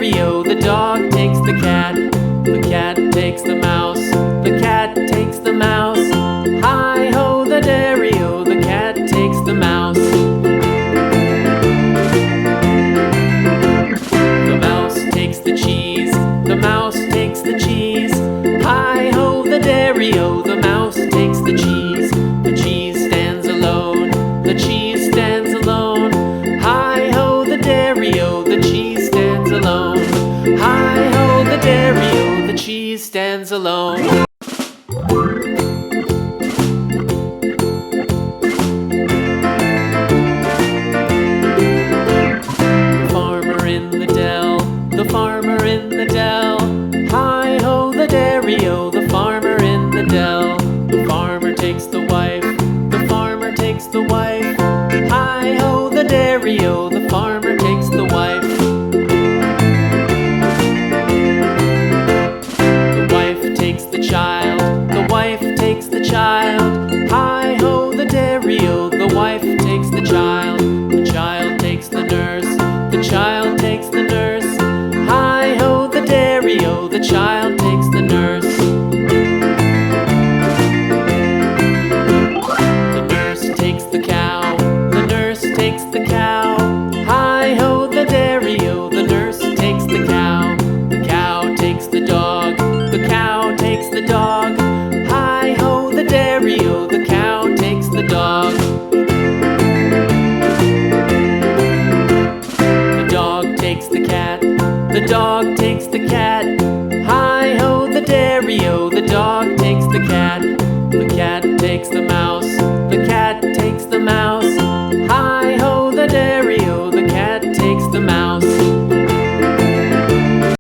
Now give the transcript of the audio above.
dairy-o, the dog takes the cat. The cat takes the mouse. The cat takes the mouse. Hi-ho, the dairy-o, the cat takes the mouse. The mouse takes the cheese. The mouse takes the cheese. Hi-ho, the dairy-o, the mouse takes the cheese. The cheese stands alone. The cheese stands alone. Hi-ho, the dairy-o, the cheese stands alone. Hi-ho, the dairy-o, the cheese stands alone. The farmer in the dell. The farmer in the dell. Hi-ho, the dairy-o, the farmer in the dell. The farmer takes the wife. The farmer takes the wife. Hi-ho, the dairy-o, the farmer takes the wife. The wife takes the child. The wife takes the child. Hi-ho, the dairy-o, the wife takes the child. The child takes the nurse. The child takes the nurse. Hi-ho, the dairy-o, the child takes the nurse. The nurse takes the cow. The nurse takes the cow. Hi-ho, the dairy-o, the nurse takes the cow. The cow takes the dog. The cow takes the dog. Hi-ho, the dairy-o, the cow takes the dog. The dog takes the cat. The dog takes the cat. Hi-ho, the dairy-o, the dog takes the cat. The cat takes the mouse. The cat takes the mouse. Hi-ho, the dairy-o, the cat takes the mouse.